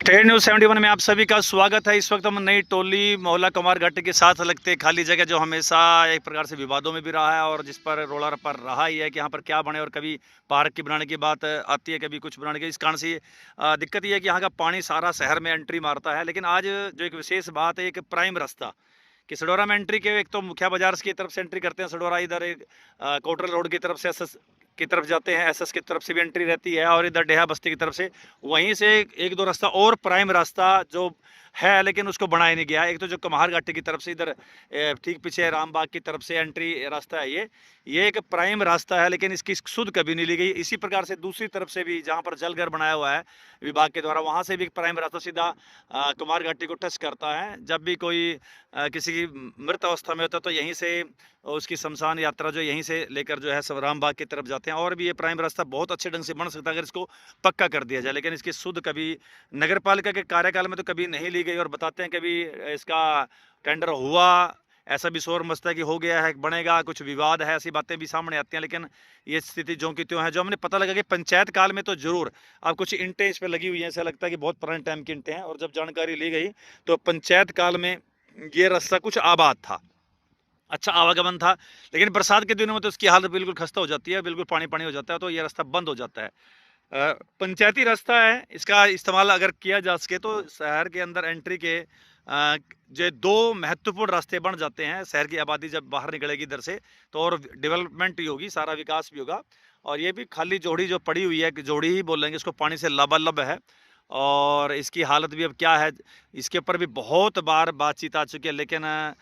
Trade news 71 में आप सभी का स्वागत है। इस वक्त हम नई टोली मोहल्ला कुमार घाटी के साथ लगते खाली जगह जो हमेशा एक प्रकार से विवादों में भी रहा है और जिस पर रोला पर रहा ही है कि यहाँ पर क्या बने, और कभी पार्क की बनाने की बात आती है, कभी कुछ बनाने की। इस कारण से दिक्कत ये है कि यहाँ का पानी सारा शहर में एंट्री मारता है। लेकिन आज जो एक विशेष बात है, एक प्राइम रास्ता कि सडोरा में एंट्री के एक तो मुखिया बाजार की तरफ से एंट्री करते हैं सडोरा, इधर एक कोटरल रोड की तरफ से एसएस की तरफ जाते हैं, एसएस की तरफ से भी एंट्री रहती है, और इधर डेहा बस्ती की तरफ से वहीं से एक दो रास्ता और प्राइम रास्ता जो है, लेकिन उसको बनाया नहीं गया। एक तो जो कमार घाटी की तरफ से इधर ठीक पीछे रामबाग की तरफ से एंट्री रास्ता है, ये एक प्राइम रास्ता है, लेकिन इसकी सुध कभी नहीं ली गई। इसी प्रकार से दूसरी तरफ से भी जहाँ पर जलघर बनाया हुआ है विभाग के द्वारा, वहाँ से भी एक प्राइम रास्ता सीधा कुमार घाटी को टच करता है। जब भी कोई किसी की मृत अवस्था में होता है तो यहीं से उसकी शमशान यात्रा जो यहीं से लेकर जो है रामबाग की तरफ जाते हैं। और भी ये प्राइम रास्ता बहुत अच्छे ढंग से बन सकता है अगर इसको पक्का कर दिया जाए, लेकिन इसकी सुध कभी नगर पालिका के कार्यकाल में तो कभी नहीं ली गई। और बताते हैं कभी इसका टेंडर हुआ, ऐसा भी शोर मचता है कि हो गया है, बनेगा, कुछ विवाद है, ऐसी बातें भी सामने आती हैं। लेकिन ये स्थिति ज्यों की त्यों है। जो हमने पता लगा कि पंचायत काल में तो जरूर अब कुछ इंटें इस पर लगी हुई हैं, ऐसा लगता है कि बहुत पुराने टाइम की इंटें हैं। और जब जानकारी ली गई तो पंचायत काल में ये रास्ता कुछ आबाद था, अच्छा आवागमन था, लेकिन बरसात के दिनों में तो इसकी हालत बिल्कुल खस्ता हो जाती है, बिल्कुल पानी पानी हो जाता है, तो ये रास्ता बंद हो जाता है। पंचायती रास्ता है, इसका इस्तेमाल अगर किया जा सके तो शहर के अंदर एंट्री के जो दो महत्वपूर्ण रास्ते बन जाते हैं। शहर की आबादी जब बाहर निकलेगी इधर से तो और डेवलपमेंट भी होगी, सारा विकास भी होगा। और ये भी खाली जोड़ी जो पड़ी हुई है, जोड़ी ही बोलेंगे इसको, पानी से लबालब है, और इसकी हालत भी अब क्या है, इसके ऊपर भी बहुत बार बातचीत आ चुकी है, लेकिन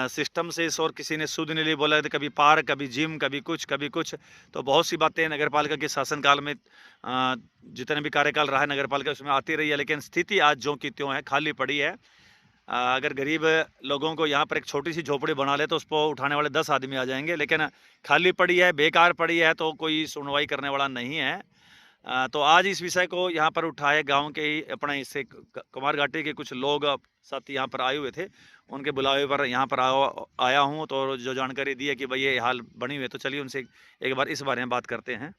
सिस्टम से इस और किसी ने सुध नहीं ली। बोला तो कभी पार्क, कभी जिम, कभी कुछ। तो बहुत सी बातें नगर पालिका के शासनकाल में जितने भी कार्यकाल रहा है नगर पालिका उसमें आती रही है, लेकिन स्थिति आज ज्यों की त्यों है, खाली पड़ी है। अगर गरीब लोगों को यहाँ पर एक छोटी सी झोपड़ी बना ले तो उसको उठाने वाले 10 आदमी आ जाएंगे, लेकिन खाली पड़ी है, बेकार पड़ी है, तो कोई सुनवाई करने वाला नहीं है। तो आज इस विषय को यहाँ पर उठाए गांव के ही अपने इससे कुमार घाटी के कुछ लोग साथी यहाँ पर आए हुए थे, उनके बुलावे पर यहाँ पर आया हूँ। तो जो जानकारी दी है कि भाई ये हाल बनी हुई है, तो चलिए उनसे एक बार इस बारे में बात करते हैं।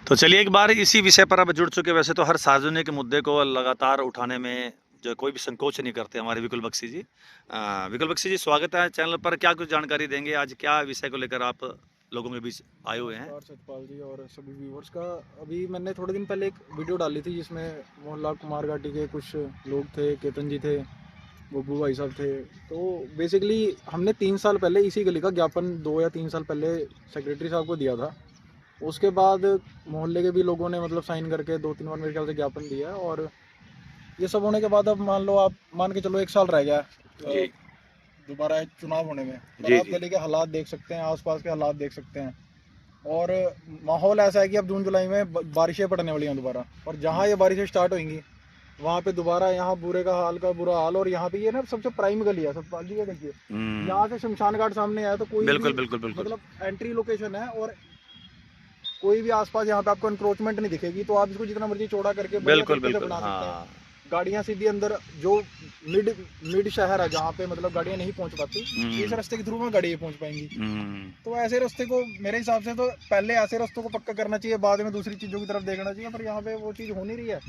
तो चलिए एक बार इसी विषय पर अब जुड़ चुके। वैसे तो हर सार्वजनिक मुद्दे को लगातार उठाने में जो कोई भी संकोच नहीं करते हमारे विकुल बख्शी जी। विकुल बख्शी जी, स्वागत है चैनल पर। क्या कुछ जानकारी देंगे, आज क्या विषय को लेकर आप लोगों के बीच आए हुए हैं? सतपाल जी और सभी व्यूवर्स का, अभी मैंने थोड़े दिन पहले एक वीडियो डाली थी जिसमें मोहल्ला कुमार घाटी के कुछ लोग थे, केतन जी थे, बब्बू भाई साहब थे। तो बेसिकली हमने 3 साल पहले इसी गली का ज्ञापन 2 या 3 साल पहले सेक्रेटरी साहब को दिया था। उसके बाद मोहल्ले के भी लोगों ने मतलब साइन करके 2-3 बार मेरे ख्याल से ज्ञापन दिया है। और ये सब होने के बाद अब मान लो, आप मान के चलो 1 साल रह गया दोबारा चुनाव होने में। और आप गली के हालात देख सकते हैं, आसपास के हालात देख सकते हैं, और माहौल ऐसा है कि अब जून जुलाई में बारिशें पड़ने वाली हैं दोबारा। और जहाँ ये बारिशें स्टार्ट होंगी वहाँ पे दोबारा यहाँ बुरे का हाल का बुरा हाल। और यहाँ पे ये ना सबसे प्राइम गली है, सब ये देखिए, यहाँ से शमशान घाट सामने आया तो कोई बिल्कुल मतलब एंट्री लोकेशन है, और कोई भी आसपास यहाँ पे आपको एनक्रोचमेंट नहीं दिखेगी। तो आप इसको जितना मर्जी चौड़ा करके बिल्कुल बना सकते हैं। गाड़ियाँ सीधी अंदर, जो मिड शहर है जहाँ पे मतलब गाड़ियाँ नहीं पहुँच पाती, इस रास्ते के थ्रू में गाड़ियाँ पहुँच पाएंगी। तो ऐसे रास्ते को मेरे हिसाब से तो पहले ऐसे रास्तों को पक्का करना चाहिए, बाद में दूसरी चीज़ों की तरफ देखना चाहिए। पर यहाँ पे वो चीज़ हो नहीं रही है।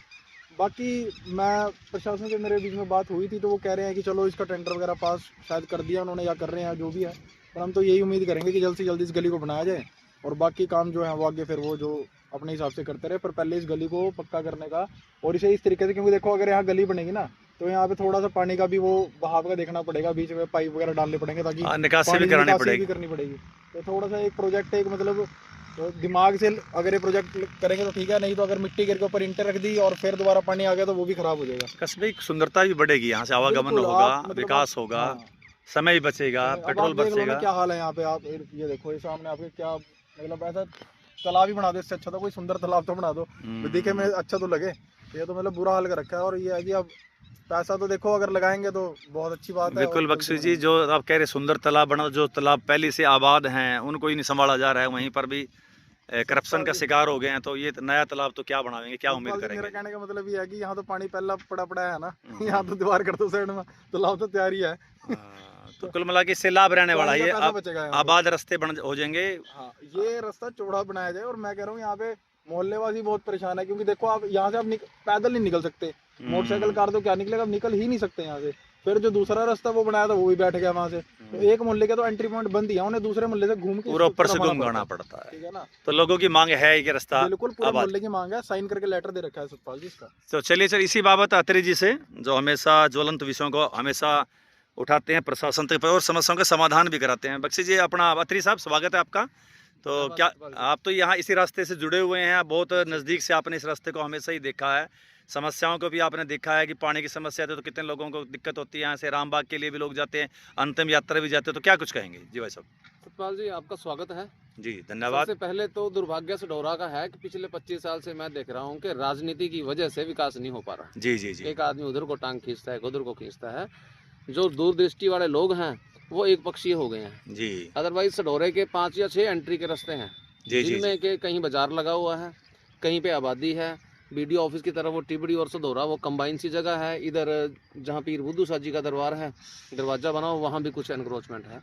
बाकी मैं प्रशासन से मेरे बीच में बात हुई थी, तो वो कह रहे हैं कि चलो इसका टेंडर वगैरह पास शायद कर दिया उन्होंने, या कर रहे हैं, जो भी है। पर हम तो यही उम्मीद करेंगे कि जल्द से जल्द इस गली को बनाया जाए, और बाकी काम जो है वो आगे फिर वो जो अपने हिसाब से करते रहे। पर पहले इस गली को पक्का करने का, और इसे इस तरीके से, क्योंकि देखो अगर यहाँ गली बनेगी ना तो यहाँ पे थोड़ा सा पानी का भी वो बहाव का देखना पड़ेगा, बीच में पाइप वगैरह डालने पड़ेंगे ताकि निकासी भी करनी पड़ेगी। तो थोड़ा सा एक प्रोजेक्ट, एक मतलब तो दिमाग से अगर ये प्रोजेक्ट करेंगे तो ठीक है, नहीं तो अगर मिट्टी गिर के ऊपर इंटर रख दी और फिर दोबारा पानी आ गया तो वो भी खराब हो जाएगा। कस्बे की सुंदरता भी बढ़ेगी, यहाँ से आवागमन होगा, विकास होगा, समय भी बचेगा, पेट्रोल बचेगा। क्या हाल है यहाँ पे, आप ये देखो, ये सामने आपके क्या मतलब ऐसा तालाब ही बना दो, इससे अच्छा तो कोई सुंदर तालाब तो बना दो, दिखे में अच्छा तो लगे। ये तो मतलब बुरा हाल कर रखा है। और ये है कि अब पैसा तो देखो अगर लगाएंगे तो बहुत अच्छी बात है। बिल्कुल बख्शी जी, जो आप कह रहे सुंदर तालाब बना, जो तालाब पहले से आबाद हैं उनको ही नहीं संभाला जा रहा है, वहीं पर भी करप्शन का शिकार हो गए हैं। तो ये नया तालाब तो क्या बनाएंगे, क्या उम्मीद करेंगे? मेरा कहने का मतलब ये है कि यहाँ तो पानी पहला पड़ा है ना, यहाँ तो दीवार कर दो साइड में, तालाब तो तैयार ही है। तो कुल मिला के इससे लाभ रहने वाला है, आबाद रास्ते बन हो जाएंगे। हाँ, ये रास्ता चौड़ा बनाया जाए। और मैं कह रहा हूँ यहाँ पे मोहल्ले वासी बहुत परेशान है, क्योंकि देखो आप यहाँ से आप पैदल नहीं निकल सकते, मोटरसाइकिल कार तो क्या निकलेगा, आप निकल ही नहीं सकते यहाँ से। फिर जो दूसरा रास्ता वो बनाया था वो भी बैठ गया वहाँ से, तो एक मोहल्ले के तो एंट्री पॉइंट बंद ही है, उन्हें दूसरे मोहल्ले से घूम के पूरा ऊपर से घूमना पड़ता है, ठीक है ना। तो लोगों की मांग है कि रास्ता बिल्कुल पूरा मोहल्ले की मांग है, साइन करके लेटर दे रखा है सतपाल जी इसका। तो चलिए सर, इसी बाबत अत्री जी से, जो हमेशा ज्वलंत विषयों को हमेशा उठाते हैं प्रशासन तक और समस्याओं का समाधान भी कराते हैं। बख्शी जी, अपना अत्री साहब स्वागत है आपका। तो क्या आप तो यहाँ इसी रास्ते से जुड़े हुए हैं, बहुत नज़दीक से आपने इस रास्ते को हमेशा ही देखा है, समस्याओं को भी आपने देखा है कि पानी की समस्या है तो कितने लोगों को दिक्कत होती है, यहाँ से रामबाग के लिए भी लोग जाते हैं, अंतिम यात्रा भी जाते हैं, तो क्या कुछ कहेंगे जी भाई साहब? सतपाल जी, आपका स्वागत है जी, धन्यवाद। सबसे पहले तो दुर्भाग्य सडोरा का है कि पिछले 25 साल से मैं देख रहा हूँ कि राजनीति की वजह से विकास नहीं हो पा रहा। जी जी जी, एक आदमी उधर को टांग खींचता है, उधर को खींचता है। जो दूरदृष्टि वाले लोग हैं वो एक पक्षीय हो गए हैं जी। अदरवाइज सडोरे के 5 या 6 एंट्री के रास्ते हैं, जिनमें के कहीं बाजार लगा हुआ है, कहीं पे आबादी है, बीडीओ ऑफिस की तरफ वो टिबड़ी और सडोरा वो कंबाइन सी जगह है। इधर जहाँ पीर बुद्धू शाह जी का दरबार है, दरवाजा बना हो, वहाँ भी कुछ एनक्रोचमेंट है।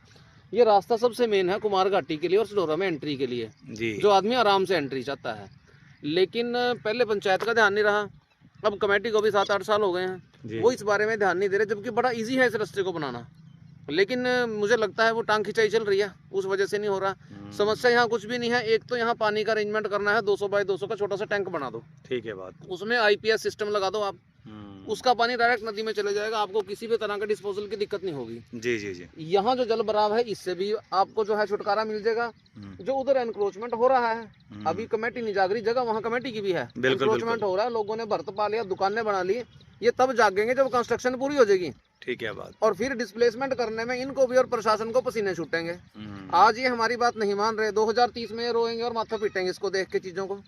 ये रास्ता सबसे मेन है कुमार घाटी के लिए और सडोरा में एंट्री के लिए, जो आदमी आराम से एंट्री चाहता है। लेकिन पहले पंचायत का ध्यान नहीं रहा, अब कमेटी को भी 7-8 साल हो गए हैं, वो इस बारे में ध्यान नहीं दे रहे, जबकि बड़ा इजी है इस रास्ते को बनाना। लेकिन मुझे लगता है वो टांग खिंचाई चल रही है, उस वजह से नहीं हो रहा। समस्या यहाँ कुछ भी नहीं है, एक तो यहाँ पानी का अरेंजमेंट करना है, 200 बाई 200 का छोटा सा टैंक बना दो, ठीक है बात, उसमें आईपीएस सिस्टम लगा दो आप, उसका पानी डायरेक्ट नदी में चले जाएगा, आपको किसी भी तरह का डिस्पोजल की दिक्कत नहीं होगी। जी जी जी। यहाँ जो जल भराव है इससे भी आपको जो है छुटकारा मिल जाएगा। जो उधर एनक्रोचमेंट हो रहा है, अभी कमेटी नहीं जाग रही, जगह वहाँ कमेटी की भी है, एनक्रोचमेंट हो रहा है, लोगों ने भरत पा लिया, दुकानें बना ली, ये तब जागेंगे जब कंस्ट्रक्शन पूरी हो जाएगी, ठीक है बात। और फिर डिस्प्लेसमेंट करने में इनको भी और प्रशासन को पसीने छूटेंगे। आज ये हमारी बात नहीं मान रहे, 2030 में रोएंगे और माथा पीटेंगे इसको देख के चीजों को,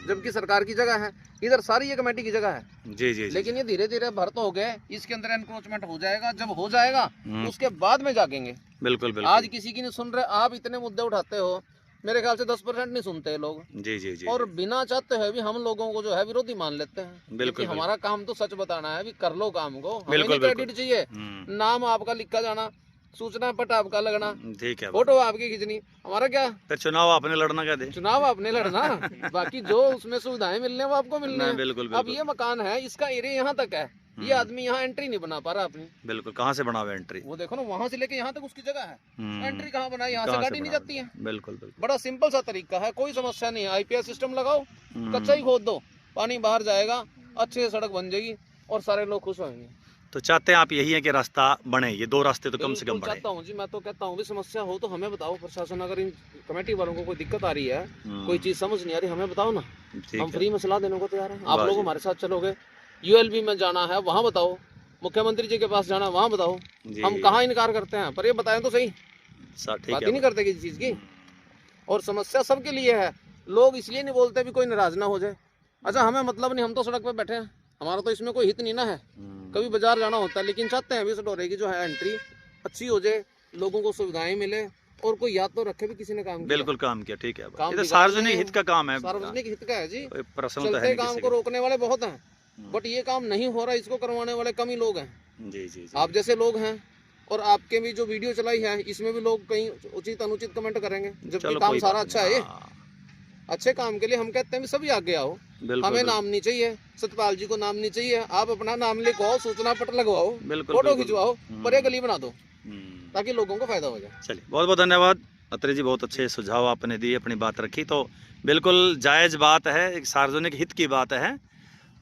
जबकि सरकार की जगह है, इधर सारी ये कमेटी की जगह है। जी जी। लेकिन ये धीरे धीरे भरत हो गए, इसके अंदर एनक्रोचमेंट हो जाएगा, जब हो जाएगा उसके बाद में जागेंगे। बिल्कुल बिल्कुल। आज किसी की नहीं सुन रहे, आप इतने मुद्दे उठाते हो, मेरे ख्याल से 10% नहीं सुनते लोग। जी जी जी। और बिना चाहते हुए भी हम लोगों को जो है विरोधी मान लेते हैं। बिल्कुल। हमारा काम तो सच बताना है, भी कर लो काम को, बिल्कुल क्रेडिट चाहिए, नाम आपका लिखा जाना, सूचना पट आपका लगना, ठीक है, फोटो आपकी खींचनी, हमारा क्या। तो चुनाव आपने लड़ना क्या दे, चुनाव आपने लड़ना, बाकी जो उसमें सुविधाएं मिलने वो आपको मिलने हैं। बिल्कुल। अब ये मकान है, इसका एरिया यहाँ तक है, ये आदमी यहाँ एंट्री नहीं बना पा रहा अपनी। बिल्कुल, कहाँ से बना हुआ एंट्री, वो देखो ना, वहाँ से लेके यहाँ तक उसकी जगह है, एंट्री कहाँ बनाई, यहाँ से गाड़ी नहीं जाती है। बिल्कुल बिल्कुल। बड़ा सिंपल सा तरीका है, कोई समस्या नहीं है, आईपीएस सिस्टम लगाओ, कच्चा ही खोद दो, पानी बाहर जाएगा, अच्छे से सड़क बन जाएगी और सारे लोग खुश होंगे। तो चाहते हैं आप यही है कि रास्ता बने, ये 2 रास्ते तो कम से कम बने। चाहता हूँ जी, मैं तो कहता हूँ भी समस्या हो तो हमें बताओ, प्रशासन अगर इन कमेटी वालों को कोई दिक्कत आ रही है, कोई चीज समझ नहीं आ रही, हमें बताओ ना, हम फ्री में सलाह देने को तैयार हैं। आप लोग हमारे साथ चलोगे, यूएलबी में जाना है वहाँ बताओ, मुख्यमंत्री जी के पास जाना है वहाँ बताओ, हम कहाँ इनकार करते हैं, पर ये बताएं तो सही, बात ही नहीं करते किसी चीज की। और समस्या सबके लिए है, लोग इसलिए नहीं बोलते भी कोई नाराज ना हो जाए। अच्छा, हमें मतलब नहीं, हम तो सड़क पे बैठे हैं, हमारा तो इसमें कोई हित नहीं ना है, कभी बाजार जाना होता है, लेकिन चाहते हैं अभी सडोरे की जो है एंट्री अच्छी हो जाए, लोगों को सुविधाएं मिले, और कोई याद तो रखे भी किसी ने काम किया। बिल्कुल काम किया, ठीक है, ये तो सार्वजनिक हित का काम है, सार्वजनिक हित का है जी। प्रश्न तो चलते काम को रोकने वाले बहुत हैं, बट ये काम नहीं हो रहा, इसको करवाने वाले कम ही लोग हैं। जी जी। आप जैसे लोग हैं, और आपके भी जो वीडियो चलाई है इसमें भी लोग कहीं उचित अनुचित कमेंट करेंगे, जबकि काम सारा अच्छा है। अच्छे काम के लिए हम कहते हैं भी सभी आगे आओ, हमें नाम नहीं चाहिए, सतपाल जी को नाम नहीं चाहिए, आप अपना नाम लिखवाओ, सूचना पट लगवाओ, फोटो खिंचवाओ, पर एक गली बना दो ताकि लोगों को फायदा हो जाए। चलिए, बहुत बहुत धन्यवाद अत्री जी, बहुत अच्छे सुझाव आपने दिए, अपनी बात रखी, तो बिल्कुल जायज़ बात है, एक सार्वजनिक हित की बात है।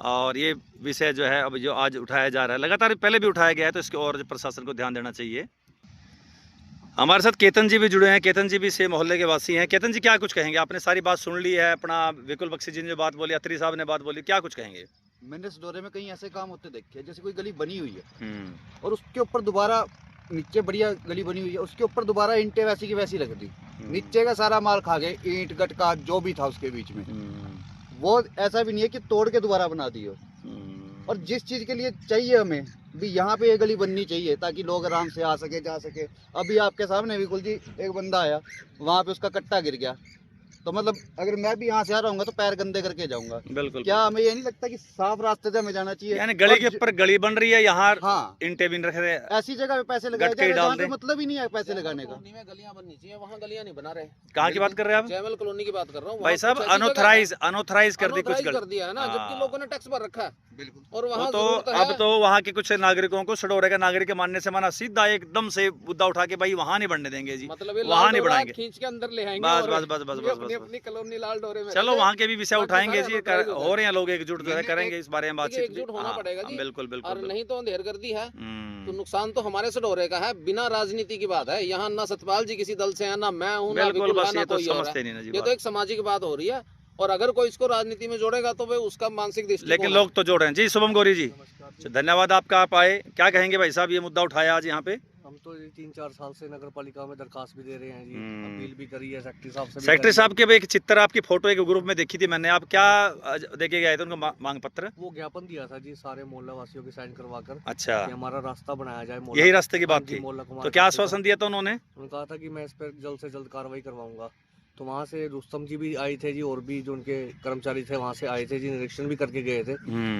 और ये विषय जो है अब जो आज उठाया जा रहा है, लगातार पहले भी उठाया गया है, तो इसके और प्रशासन को ध्यान देना चाहिए। हमारे साथ केतन जी भी जुड़े हैं, केतन जी भी से मोहल्ले के वासी हैं। केतन जी, क्या कुछ कहेंगे, आपने सारी बात सुन ली है, अपना विकुल बख्शी जी ने बात बोली, अत्री साहब ने बात बोली, क्या कुछ कहेंगे? मैंने सडोरे में कहीं ऐसे काम होते देखे हैं, जैसे कोई गली बनी हुई है और उसके ऊपर दोबारा नीचे बढ़िया गली बनी हुई है, उसके ऊपर दोबारा ईंटें वैसी की वैसी लग दी, नीचे का सारा माल खा गए, ईंट गटका जो भी था उसके बीच में, वो ऐसा भी नहीं है कि तोड़ के दोबारा बना दियो। और जिस चीज के लिए चाहिए हमें भी, यहाँ पे ये गली बननी चाहिए ताकि लोग आराम से आ सके, जा सके। अभी आपके सामने विकुल जी, एक बंदा आया, वहाँ पे उसका कट्टा गिर गया, तो मतलब अगर मैं भी यहाँ से आ रहा हूँ तो पैर गंदे करके जाऊंगा। बिल्कुल। क्या हमें ये नहीं लगता कि साफ रास्ते से हमें जाना चाहिए? यानी गली के और ऊपर गली बन रही है, यहाँ हाँ, इंटे भी रख रहे हैं, ऐसी जगह पे पैसे लगाए गटके जा रहे हैं डाल जहाँ पे दें। मतलब ही नहीं है पैसे लगाने का। कॉलोनी में गलियां बननी चाहिए, वहाँ गलियां नहीं बना रहे। कहाँ की बात कर रहे हैं आप जयमल कॉलोनी की बात कर रहा हूँ। भाई साहब? अनऑथराइज कर दी कुछ अनऑथराइज कर दिया है ना, जबकि हाँ। लोगों ने टैक्स भर रखा है। बिल्कुल। और वो वहाँ तो जरूरत अब है। तो वहाँ के कुछ नागरिकों को सडोरे का नागरिक के मानने से मना, सीधा एकदम से मुद्दा उठा के भाई वहाँ नहीं बढ़ने देंगे जी, मतलब ये वहाँ लाल नहीं डोरा बढ़ाएंगे। खींच के अंदर ले आएंगे बस और बस बस बस ये बस अपनी बस अपनी कॉलोनी लाल डोरे में चलो रहे। वहाँ के भी विषय बाकी उठाएंगे सारे जी, unauthorized हो हो रहे हैं लोग एकजुट मैंने करेंगे इस बारे में देखिए, बातचीत। एकजुट होना हाँ, पड़ेगा जी। बिल्कुल बिल्कुल और बिल्कुल। नहीं तो अंधेरगर्दी है तो हम्म, नुकसान तो हमारे से डोरे का है। बिना राजनीति की बात है, यहाँ ना सतपाल जी किसी दल से है, ना मैं हूँ, ना बिल्कुल। विपुल है, बस ना ये तो कोई और है। समझते नहीं ना जी ये तो बात। एक सामाजिक बात हो रही है, और अगर कोई इसको राजनीति में जोड़ेगा तो वे उसका मानसिक दृष्टिकोण लेकिन है। लोग तो जोड़ रहे हैं जी। शुभम गौरी जी, धन्यवाद आपका, आप आए। क्या कहेंगे भाई साहब, ये मुद्दा उठाया आज यहाँ पे? हम तो ये 3-4 साल से नगर पालिका में दरखास्त भी दे रहे हैं जी, हम्म। अपील भी करी है सेक्रेटरी साहब से भी सेक्रेटरी करी साहब के भी एक चित्र, आपकी फोटो एक ग्रुप में देखी थी मैंने, आप क्या देके गए थे उनको मांग पत्र? है। वो ज्ञापन दिया था जी सारे मोहल्ला वासियों के साइन करवा कर अच्छा, कि हमारा रास्ता बनाया जाए। यही रास्ते की बात हाँ जी, थी। मोहल्ला कुमार तो क्या घाटी का। आश्वासन दिया था उन्होंने? उन्होंने कहा था कि मैं इस पर जल्द से जल्द कार्रवाई करवाऊंगा। तो वहाँ से रुस्तम जी भी आए थे जी, और भी जो उनके कर्मचारी थे वहाँ से आए थे जी, निरीक्षण भी करके गए थे।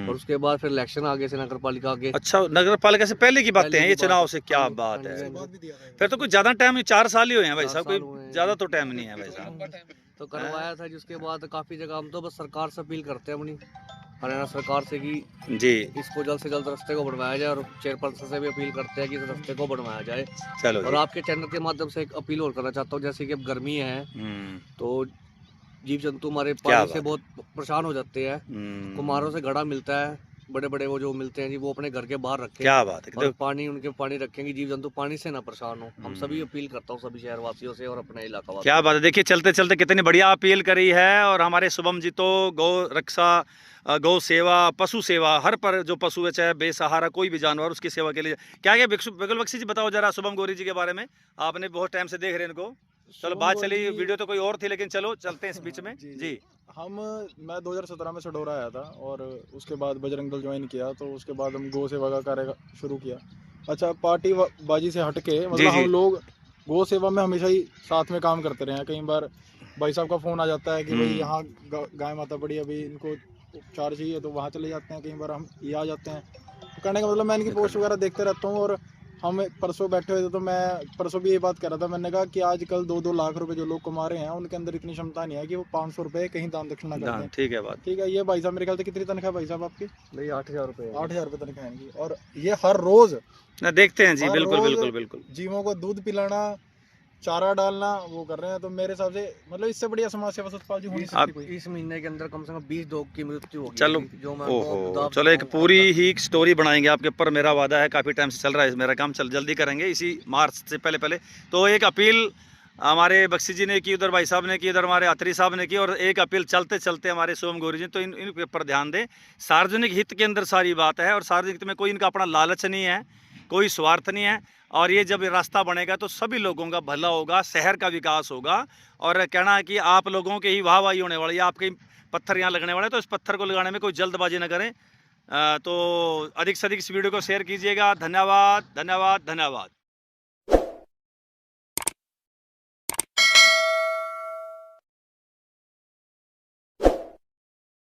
और उसके बाद फिर इलेक्शन आगे से नगर पालिका आगे अच्छा, नगर पालिका से पहले की बातें पहले हैं की ये, बात चुनाव है। से क्या हाँ जी, बात हाँ जी, है? हाँ जी। फिर तो कुछ ज्यादा टाइम नहीं, 4 साल ही हुए हैं भाई 4 साहब, साल हुए कोई हैं ज्यादा जी। तो टाइम नहीं है भाई साहब। तो करवाया था जिसके बाद काफी जगह हम तो बस सरकार से अपील करते हैं अपनी हरियाणा सरकार से कि जी इसको जल्द से जल्द रास्ते को बनवाया जाए, और चेयरपर्सन से भी अपील करते हैं कि इस रास्ते को बनवाया जाए। चलो और जी। आपके चैनल के माध्यम से एक अपील और करना चाहता हूँ, जैसे कि अब गर्मी है हम्म, तो जीव जंतु हमारे क्या पानी से बात बहुत परेशान हो जाते हैं। हम्म, कुम्हारों से घड़ा मिलता है, बड़े बड़े वो जो मिलते हैं जी, वो अपने घर के बाहर रखें क्या बात है। और पानी उनके पानी रखेंगे, जीव जंतु पानी से ना परेशान हो। हम सभी हम्म। अपील करता हूँ सभी शहरवासियों से और अपने इलाका वासियों क्या बात है, देखिए चलते चलते कितनी बढ़िया अपील करी है। और हमारे शुभम जी तो गौ रक्षा, गौ सेवा, पशु सेवा, हर पर जो पशु है, चाहे बेसहारा कोई भी जानवर, उसकी सेवा के लिए क्या क्या। बिगुल बख्शी जी बताओ जरा शुभम गौरी जी के बारे में, आपने बहुत टाइम से देख रहे हैं इनको। चलो शुभम बात गौरी चली, जी- वीडियो तो कोई और थी, लेकिन चलो चलते हैं इस बीच में जी। मैं 2017 में सडोरा आया था, और उसके बाद बजरंग दल ज्वाइन किया, तो उसके बाद हम गौ सेवा का कार्य शुरू किया। अच्छा, पार्टी बाजी से हट के जी, मतलब जी। हम लोग गौ सेवा में हमेशा ही साथ में काम करते रहे हैं। कई बार भाई साहब का फ़ोन आ जाता है कि भाई यहाँ गाय माता पड़ी, अभी इनको उपचार चाहिए, तो वहाँ चले जाते हैं। कई बार हम ये आ जाते हैं। तो कहने का मतलब मैं इनकी पोस्ट वगैरह देखते रहता हूँ। और हम परसों बैठे हुए थे, तो मैं परसों भी ये बात कर रहा था, मैंने कहा कि आजकल 2-2 लाख रुपए जो लोग कमा रहे हैं, उनके अंदर इतनी क्षमता नहीं है कि वो 500 रुपए कहीं दान दक्षिणा कर दें। ठीक है बात। ठीक है, ये भाई साहब मेरे ख्याल से कितनी तनख्वाह है भाई साहब आपकी? भाई 8,000 रुपये 8,000 रुपये तनख्वाह है इनकी, और ये हर रोज ना देखते हैं जी, हर बिल्कुल रोज बिल्कुल बिल्कुल। जीवों को दूध पिलाना, चारा डालना वो कर रहे हैं। तो मेरे हिसाब से मतलब इससे बढ़िया समाज सेवा सतपाल जी हो नहीं सकती कोई। इस महीने के अंदर कम से कम 20 डॉग की मृत्यु होगी चलो, जी, जो मैं ओहो, दाव चलो एक देता हूँ। पूरी ही स्टोरी बनाएंगे आपके ऊपर, मेरा वादा है। काफ़ी टाइम से चल रहा है मेरा काम, चल जल्दी करेंगे इसी मार्च से पहले पहले। तो एक अपील हमारे बख्शी जी ने की, उधर भाई साहब ने की, उधर हमारे अत्री साहब ने की, और एक अपील चलते चलते हमारे शुभम गौरी जी। तो इन पर ध्यान दें, सार्वजनिक हित के अंदर सारी बात है, और सार्वजनिक हित में कोई इनका अपना लालच नहीं है, कोई स्वार्थ नहीं है। और ये जब रास्ता बनेगा तो सभी लोगों का भला होगा, शहर का विकास होगा। और कहना है कि आप लोगों के ही वाहवाही होने वाली है, आपके पत्थर यहाँ लगने वाले, तो इस पत्थर को लगाने में कोई जल्दबाजी न करें। तो अधिक से अधिक इस वीडियो को शेयर कीजिएगा। धन्यवाद धन्यवाद धन्यवाद।